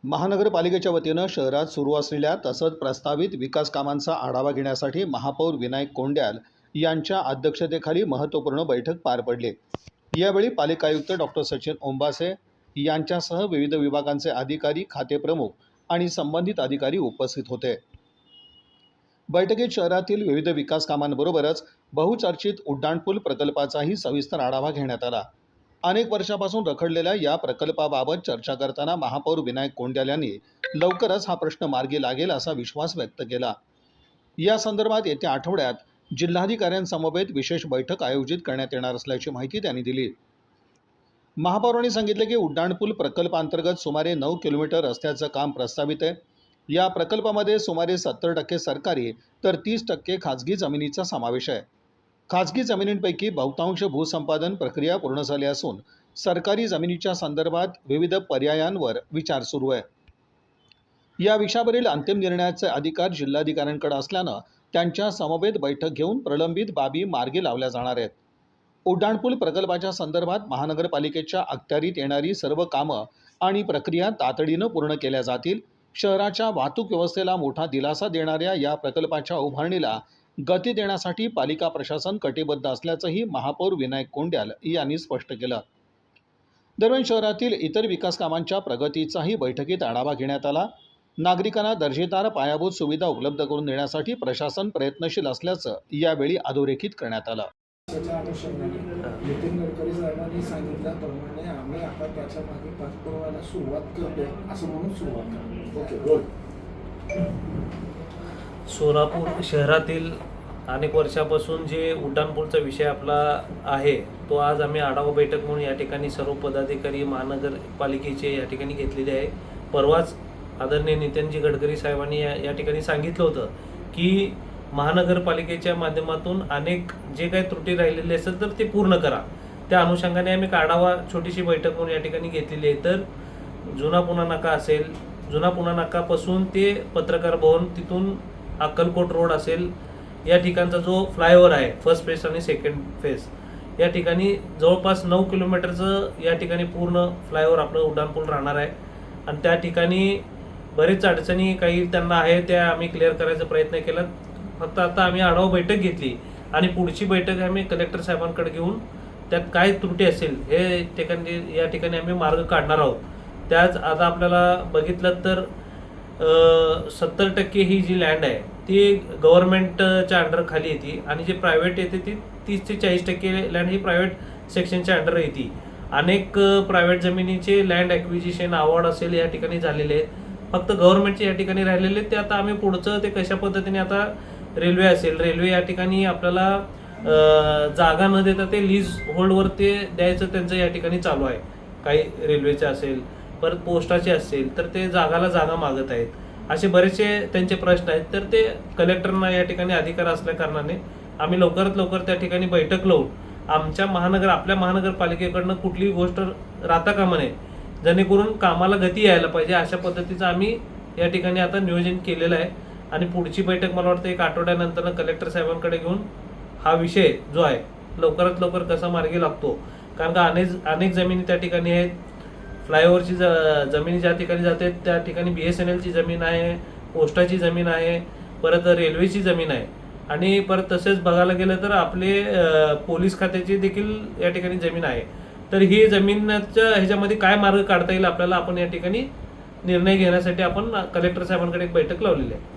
महानगरपालिकेच्या वतीनं शहरात सुरू असलेल्या तसंच प्रस्तावित विकास कामांचा आढावा घेण्यासाठी महापौर विनायक कोंड्याल यांच्या अध्यक्षतेखाली महत्त्वपूर्ण बैठक पार पडली। यावेळी पालिका आयुक्त डॉक्टर सचिन ओंबासे यांच्यासह विविध विभागांचे अधिकारी, खातेप्रमुख आणि संबंधित अधिकारी उपस्थित होते। बैठकीत शहरातील विविध विकास कामांबरोबरच बहुचर्चित उड्डाणपूल प्रकल्पाचाही सविस्तर आढावा घेण्यात आला। अनेक वर्षापासून रखडलेल्या या प्रकल्पाबाबत चर्चा करताना महापौर विनायक कोंड्याल यांनी लवकरच हा प्रश्न मार्गी लागेल असा विश्वास व्यक्त केला। या संदर्भात येत्या आठवड्यात जिल्हाधिकाऱ्यांसमवेत विशेष बैठक आयोजित करण्यात येणार असल्याची माहिती त्यांनी दिली। महापौरांनी सांगितले की उड्डाणपूल प्रकल्पांतर्गत सुमारे 9 किलोमीटर रस्त्याचं काम प्रस्तावित आहे। या प्रकल्पामध्ये सुमारे 70% सरकारी तर 30% खाजगी जमिनीचा समावेश आहे। खाजगी जमिनींपैकी बहुतांश भूसंपादन प्रक्रिया पूर्ण झाली असून सरकारी जमिनीच्या संदर्भात विविध पर्यायांवर विचार सुरू आहे। या विषयावरील अंतिम निर्णयाचे अधिकार जिल्हाधिकाऱ्यांकडे असल्यानं त्यांच्या समवेत बैठक घेऊन प्रलंबित बाबी मार्गी लावल्या जाणार आहेत। उड्डाणपूल प्रकल्पाच्या संदर्भात महानगरपालिकेच्या अखत्यारीत येणारी सर्व कामं आणि प्रक्रिया तातडीनं पूर्ण केल्या जातील। शहराच्या वाहतूक व्यवस्थेला मोठा दिलासा देणाऱ्या या प्रकल्पाच्या उभारणीला गती देण्यासाठी पालिका प्रशासन कटिबद्ध असल्याचंही महापौर विनायक कोंड्याल यांनी स्पष्ट केलं। दरम्यान शहरातील इतर विकास कामांच्या प्रगतीचाही बैठकीत आढावा घेण्यात आला। नागरिकांना दर्जेदार पायाभूत सुविधा उपलब्ध करून देण्यासाठी प्रशासन प्रयत्नशील असल्याचं यावेळी अधोरेखित करण्यात आलं। त्याच्या अनुषंगाने नितीन गडकरी साहेबांनी सांगितल्याप्रमाणे आम्ही आता त्याच्या मागे पाठपुराव्याला सुरुवात करतोय असं म्हणून सुरुवात करतो। ओके, बोल। सोलापूर शहरातील अनेक वर्षापासून जे उड्डाणपूलचा विषय आपला आहे तो आज आम्ही आढावा बैठक म्हणून या ठिकाणी सर्व पदाधिकारी महानगरपालिकेचे या ठिकाणी घेतलेले आहे। परवाच आदरणीय नितीनजी गडकरी साहेबांनी या ठिकाणी सांगितलं होतं की महानगरपालिकेच्या माध्यमातून अनेक जे काही त्रुटी राहिलेले असेल तर ते पूर्ण करा। त्या अनुषंगाने आम्ही आढावा छोटीशी बैठक म्हणून या ठिकाणी घेतलेली आहे। तर जुना पुणा नाका असेल, जुना पुणा नाकापासून ते पत्रकार भवन, तिथून अक्कलकोट रोड असेल, या ठिकाणचा जो फ्लायओव्हर आहे फर्स्ट फेज आणि सेकंड फेज, या ठिकाणी जवळपास 9 किलोमीटरचं या ठिकाणी पूर्ण फ्लायओव्हर आपलं उड्डाणपूल राहणार आहे। आणि त्या ठिकाणी बरेच अडचणी काही त्यांना आहे त्या आम्ही क्लिअर करायचा प्रयत्न केला। फक्त आता आम्ही आढावा बैठक घेतली आणि पुढची बैठक आम्ही कलेक्टर साहेबांकडे घेऊन त्यात काय त्रुटी असेल हे ठिकाणी या ठिकाणी आम्ही मार्ग काढणार आहोत। त्याच आता आपल्याला बघितलं तर 70% ही जी लँड आहे ती गव्हर्नमेंटच्या अंडर खाली येते आणि जे प्रायव्हेट येते ती 30 ते 40% लँड ही प्रायव्हेट सेक्शनच्या अंडर येते। अनेक प्रायव्हेट जमिनीचे लँड ॲक्विजिशन अवॉर्ड असेल या ठिकाणी झालेले आहेत, फक्त गव्हर्नमेंटचे या ठिकाणी राहिलेले ते आता आम्ही पुढचं ते कशा पद्धतीने आता रेल्वे असेल, रेल्वे या ठिकाणी आपल्याला जागा न देता ते लीज होल्डवर ते द्यायचं त्यांचं या ठिकाणी चालू आहे। काही रेल्वेचे असेल, परत पोस्टाचे असेल तर ते जागा मागत आहेत। असे बरेचसे त्यांचे प्रश्न आहेत। तर ते कलेक्टरना या ठिकाणी अधिकार असल्या कारणाने आम्ही लवकरात लवकर त्या ठिकाणी बैठक लावून आपल्या महानगरपालिकेकडनं कुठलीही गोष्ट राहता कामा नये, जेणेकरून कामाला गती यायला पाहिजे अशा पद्धतीचं आम्ही या ठिकाणी आता नियोजन केलेलं आहे। आणि पुढची बैठक मला वाटतं 1 आठवड्यानंतर कलेक्टर साहेबांकडे घेऊन हा विषय जो आहे लवकरात लवकर कसा मार्गी लागतो, कारण का अनेक जमिनी त्या ठिकाणी आहेत। फ्लायओव्हरची जमिनी ज्या ठिकाणी जाते त्या ठिकाणी BSNLची जमीन आहे, पोस्टाची जमीन आहे, परत रेल्वेची जमीन आहे आणि परत तसेच बघायला गेलं तर आपले पोलीस खात्याची देखील या ठिकाणी जमीन आहे। तर ही जमिनीच्या ह्याच्यामध्ये काय मार्ग काढता येईल आपल्याला आपण या ठिकाणी निर्णय घेण्यासाठी आपण कलेक्टर साहेबांकडे एक बैठक लावलेली आहे।